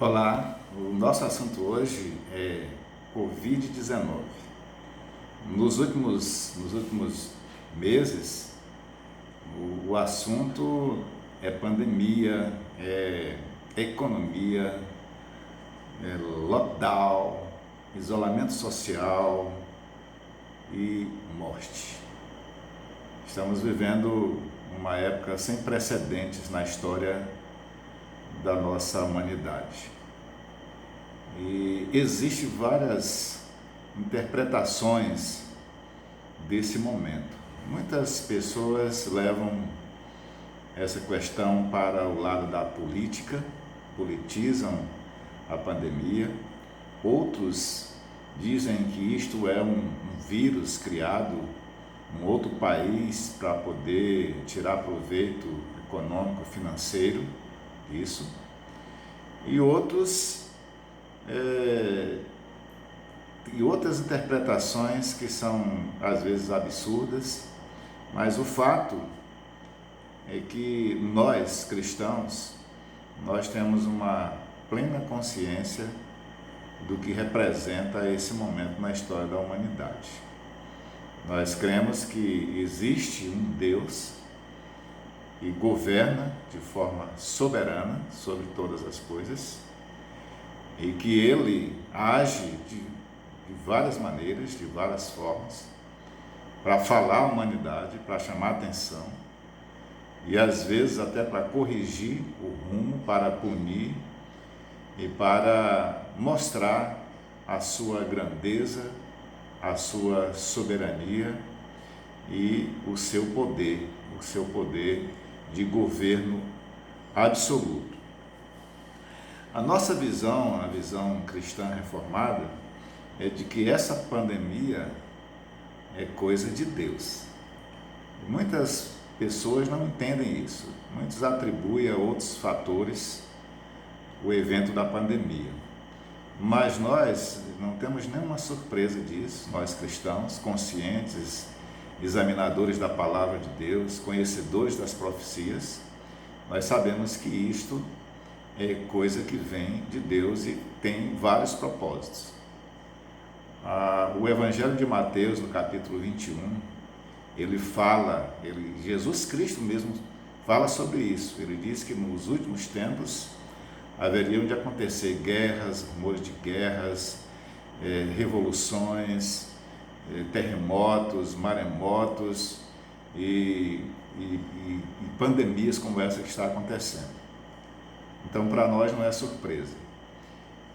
Olá, o nosso assunto hoje é Covid-19. Nos últimos meses, o assunto é pandemia, é economia, é lockdown, isolamento social e morte. Estamos vivendo uma época sem precedentes na história da nossa humanidade. E existem várias interpretações desse momento. Muitas pessoas levam essa questão para o lado da política, politizam a pandemia. Outros dizem que isto é um vírus criado em outro país para poder tirar proveito econômico, financeiro disso. E outras interpretações que são às vezes absurdas, mas o fato é que nós cristãos, nós temos uma plena consciência do que representa esse momento na história da humanidade. Nós cremos que existe um Deus que governa de forma soberana sobre todas as coisas e que Ele age de várias maneiras, de várias formas, para falar à humanidade, para chamar a atenção e às vezes até para corrigir o rumo, para punir e para mostrar a sua grandeza, a sua soberania e o seu poder de governo absoluto. A nossa visão, a visão cristã reformada, é de que essa pandemia é coisa de Deus. Muitas pessoas não entendem isso. Muitos atribuem a outros fatores o evento da pandemia. Mas nós não temos nenhuma surpresa disso. Nós cristãos, conscientes, examinadores da palavra de Deus, conhecedores das profecias, nós sabemos que isto é coisa que vem de Deus e tem vários propósitos. O Evangelho de Mateus, no capítulo 21, Jesus Cristo mesmo fala sobre isso. Ele diz que nos últimos tempos haveriam de acontecer guerras, rumores de guerras, revoluções, terremotos, maremotos e pandemias como essa que está acontecendo. Então, para nós não é surpresa.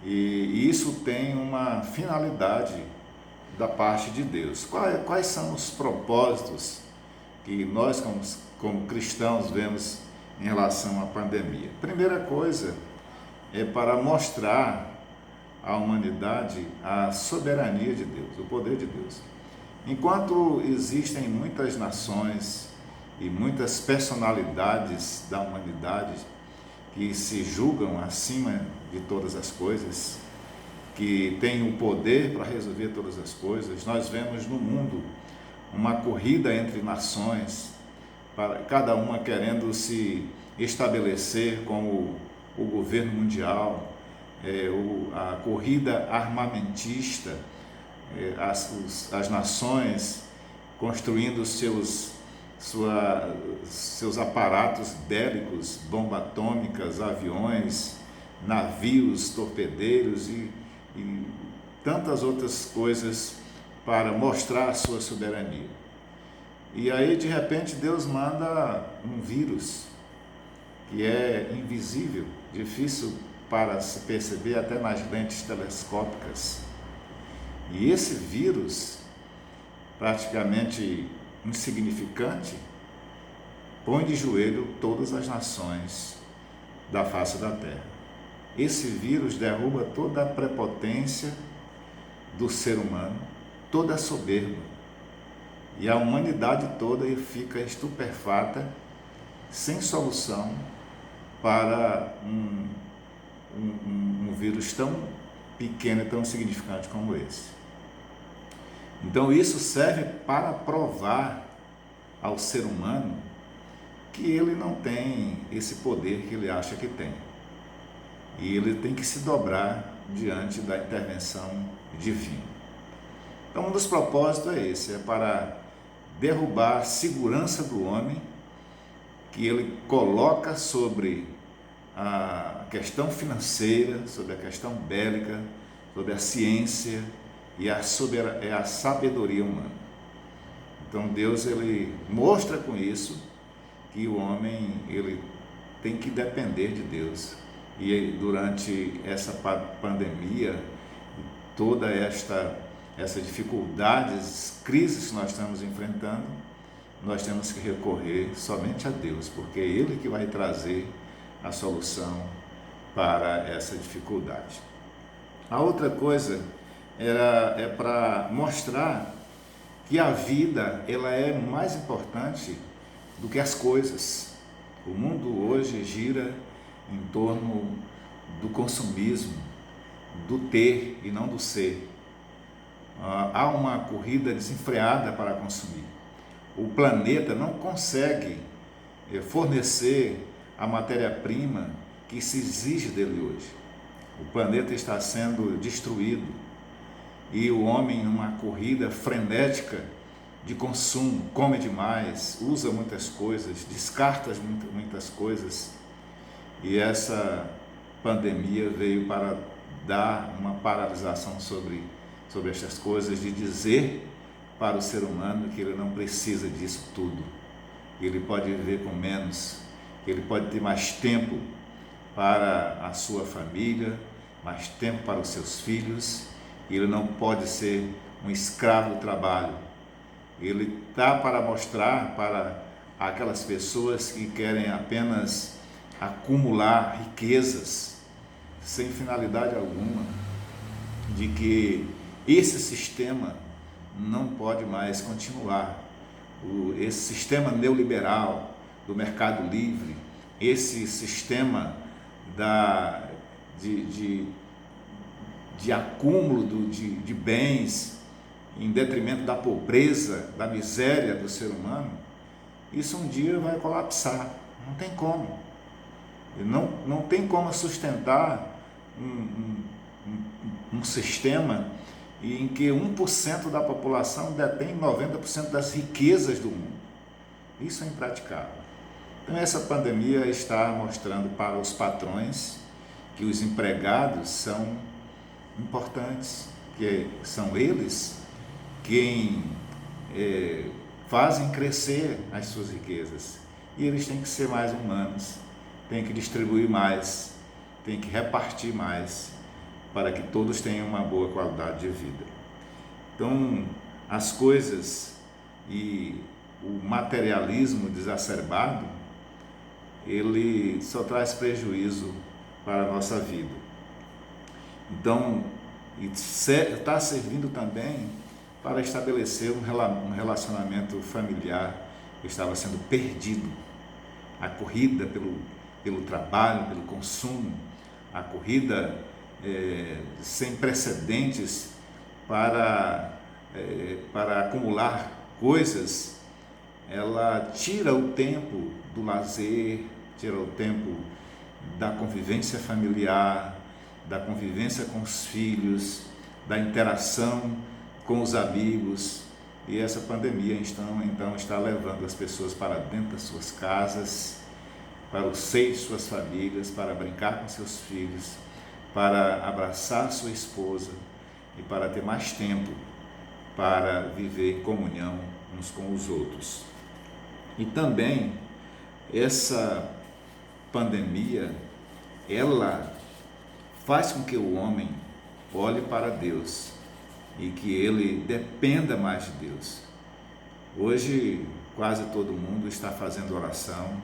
E isso tem uma finalidade da parte de Deus. Quais são os propósitos que nós, como cristãos, vemos em relação à pandemia? Primeira coisa é para mostrar à humanidade a soberania de Deus, o poder de Deus. Enquanto existem muitas nações e muitas personalidades da humanidade que se julgam acima de todas as coisas, que têm o poder para resolver todas as coisas, nós vemos no mundo uma corrida entre nações, para cada uma querendo se estabelecer como o governo mundial, a corrida armamentista, as nações construindo seus aparatos bélicos, bombas atômicas, aviões, navios, torpedeiros e tantas outras coisas para mostrar a sua soberania. E aí, de repente, Deus manda um vírus que é invisível, difícil para se perceber até nas lentes telescópicas. E esse vírus, praticamente insignificante, põe de joelho todas as nações da face da terra. Esse vírus derruba toda a prepotência do ser humano, toda a soberba, e a humanidade toda fica estupefata, sem solução para um vírus tão pequeno e tão insignificante como esse. Então isso serve para provar ao ser humano que ele não tem esse poder que ele acha que tem. e ele tem que se dobrar diante da intervenção divina. Então, um dos propósitos é esse, é para derrubar a segurança do homem, que ele coloca sobre a questão financeira, sobre a questão bélica, sobre a ciência e a sabedoria humana. Então Deus, ele mostra com isso que o homem, ele tem que depender de Deus. E durante essa pandemia, toda essas dificuldades, crises que nós estamos enfrentando, nós temos que recorrer somente a Deus, porque é Ele que vai trazer a solução para essa dificuldade. A outra coisa é para mostrar que a vida, ela é mais importante do que as coisas. O mundo hoje gira em torno do consumismo, do ter e não do ser. Há uma corrida desenfreada para consumir. O planeta não consegue fornecer a matéria-prima que se exige dele hoje. O planeta está sendo destruído e o homem, numa corrida frenética de consumo, come demais, usa muitas coisas, descarta muitas coisas, e essa pandemia veio para dar uma paralisação sobre estas coisas, de dizer para o ser humano que ele não precisa disso tudo, ele pode viver com menos, ele pode ter mais tempo para a sua família, mais tempo para os seus filhos, e ele não pode ser um escravo do trabalho. Ele está para mostrar para aquelas pessoas que querem apenas acumular riquezas sem finalidade alguma, de que esse sistema não pode mais continuar. Esse sistema neoliberal do mercado livre, esse sistema de acúmulo de bens em detrimento da pobreza, da miséria do ser humano, isso um dia vai colapsar. Não tem como. Não tem como sustentar um sistema em que 1% da população detém 90% das riquezas do mundo. Isso é impraticável. Então essa pandemia está mostrando para os patrões que os empregados são importantes, que são eles quem fazem crescer as suas riquezas, e eles têm que ser mais humanos, têm que distribuir mais, têm que repartir mais, para que todos tenham uma boa qualidade de vida. Então, as coisas e o materialismo exacerbado, ele só traz prejuízo para a nossa vida. Então, está servindo também para estabelecer um relacionamento familiar que estava sendo perdido. A corrida pelo trabalho, pelo consumo, a corrida sem precedentes para acumular coisas, ela tira o tempo do lazer, tira o tempo da convivência familiar, da convivência com os filhos, da interação com os amigos. E essa pandemia então está levando as pessoas para dentro das suas casas, para o seio de suas famílias, para brincar com seus filhos, para abraçar sua esposa e para ter mais tempo para viver em comunhão uns com os outros. E também essa pandemia, ela faz com que o homem olhe para Deus e que ele dependa mais de Deus. Hoje quase todo mundo está fazendo oração,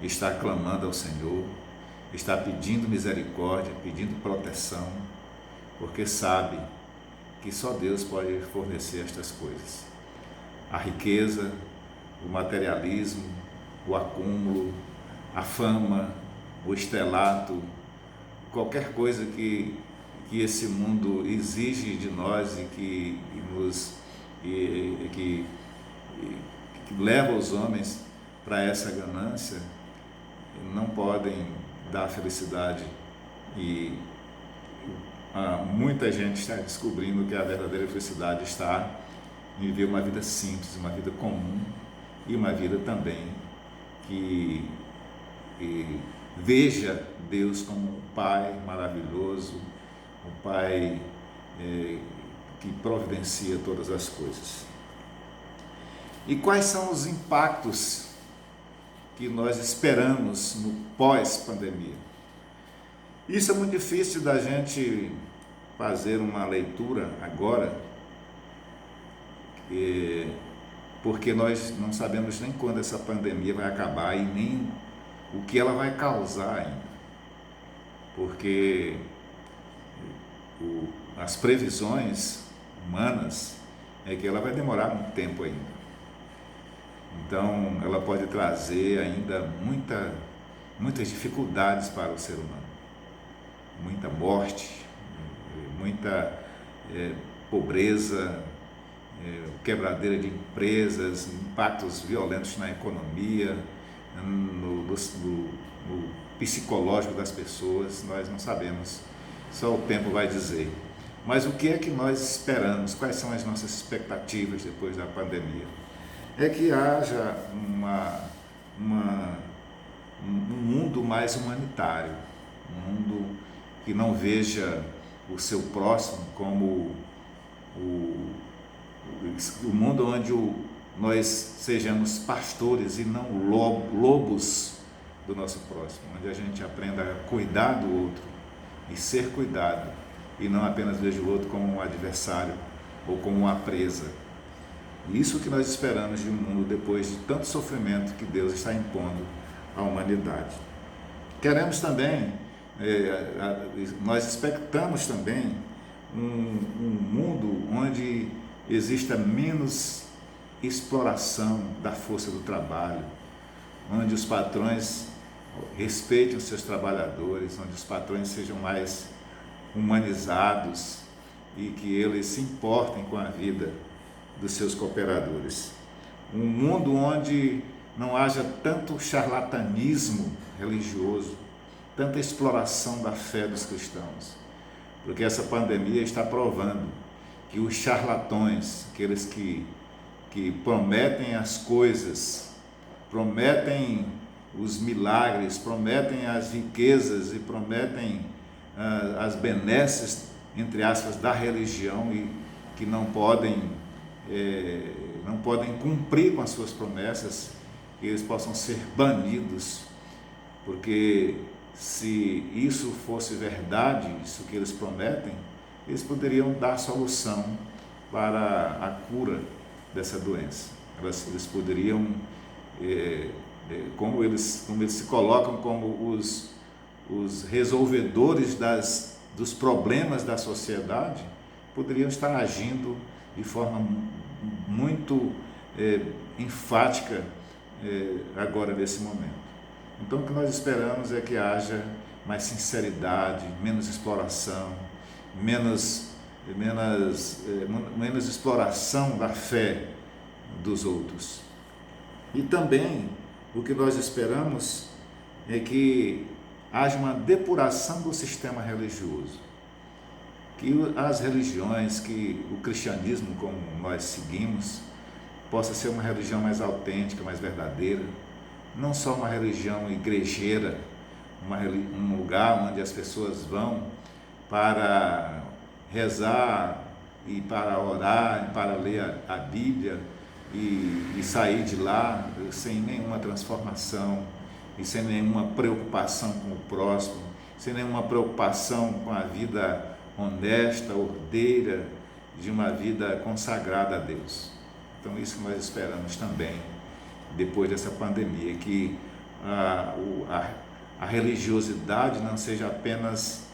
está clamando ao Senhor, está pedindo misericórdia, pedindo proteção, porque sabe que só Deus pode fornecer estas coisas. A riqueza, o materialismo, o acúmulo, a fama, o estrelato, qualquer coisa que esse mundo exige de nós e que leva os homens para essa ganância, não podem dar felicidade E muita gente está descobrindo que a verdadeira felicidade está em viver uma vida simples, uma vida comum e uma vida também que veja Deus como um Pai maravilhoso, um Pai que providencia todas as coisas. E quais são os impactos que nós esperamos no pós-pandemia? Isso é muito difícil da gente fazer uma leitura agora, porque nós não sabemos nem quando essa pandemia vai acabar e nem o que ela vai causar ainda. Porque as previsões humanas é que ela vai demorar muito tempo ainda. Então, ela pode trazer ainda muitas dificuldades para o ser humano. Muita morte, muita pobreza, quebradeira de empresas, impactos violentos na economia, no psicológico das pessoas, nós não sabemos, só o tempo vai dizer. Mas o que é que nós esperamos? Quais são as nossas expectativas depois da pandemia? É que haja um mundo mais humanitário, um mundo que não veja o seu próximo como o mundo onde nós sejamos pastores e não lobos do nosso próximo, onde a gente aprenda a cuidar do outro e ser cuidado, e não apenas veja o outro como um adversário ou como uma presa. Isso que nós esperamos de um mundo depois de tanto sofrimento que Deus está impondo à humanidade. Queremos também, nós expectamos também um mundo onde exista menos exploração da força do trabalho, onde os patrões respeitem os seus trabalhadores, onde os patrões sejam mais humanizados e que eles se importem com a vida dos seus cooperadores. Um mundo onde não haja tanto charlatanismo religioso, tanta exploração da fé dos cristãos, porque essa pandemia está provando que os charlatões, aqueles que prometem as coisas, prometem os milagres, prometem as riquezas e prometem as benesses, entre aspas, da religião e que não podem cumprir com as suas promessas, que eles possam ser banidos, porque se isso fosse verdade, isso que eles prometem, eles poderiam dar solução para a cura dessa doença. Eles poderiam, como eles se colocam como os resolvedores dos problemas da sociedade, poderiam estar agindo de forma muito enfática agora nesse momento. Então, o que nós esperamos é que haja mais sinceridade, menos exploração, menos exploração da fé dos outros. E também o que nós esperamos é que haja uma depuração do sistema religioso, que as religiões, que o cristianismo como nós seguimos, possa ser uma religião mais autêntica, mais verdadeira, não só uma religião igrejeira, um lugar onde as pessoas vão para rezar e para orar, e para ler a Bíblia e sair de lá sem nenhuma transformação e sem nenhuma preocupação com o próximo, sem nenhuma preocupação com a vida honesta, ordeira, de uma vida consagrada a Deus. Então, isso que nós esperamos também, depois dessa pandemia, que a religiosidade não seja apenas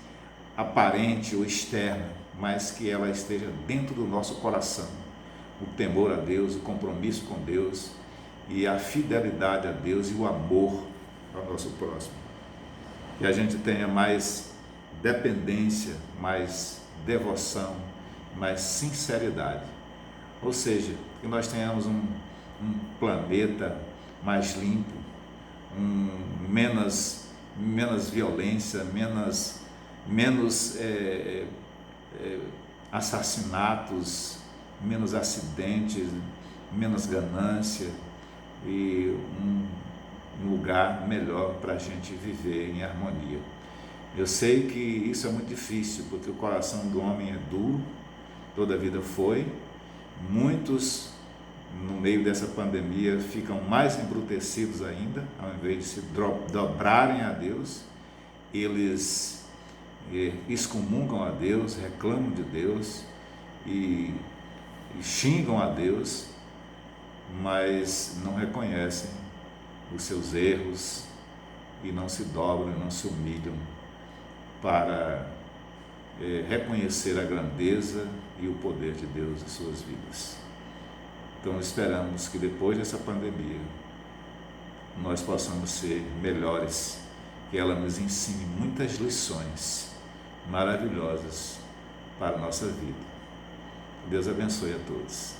aparente ou externa, mas que ela esteja dentro do nosso coração. O temor a Deus, o compromisso com Deus e a fidelidade a Deus e o amor ao nosso próximo. Que a gente tenha mais dependência, mais devoção, mais sinceridade. Ou seja, que nós tenhamos um planeta mais limpo, menos violência, menos menos assassinatos, menos acidentes, menos ganância e um lugar melhor para a gente viver em harmonia. Eu sei que isso é muito difícil, porque o coração do homem é duro, toda a vida foi. Muitos, no meio dessa pandemia, ficam mais embrutecidos ainda, ao invés de se dobrarem a Deus, eles excomungam a Deus, reclamam de Deus e xingam a Deus, mas não reconhecem os seus erros e não se dobram, não se humilham para reconhecer a grandeza e o poder de Deus em suas vidas. Então esperamos que depois dessa pandemia nós possamos ser melhores, que ela nos ensine muitas lições maravilhosas para a nossa vida. Deus abençoe a todos.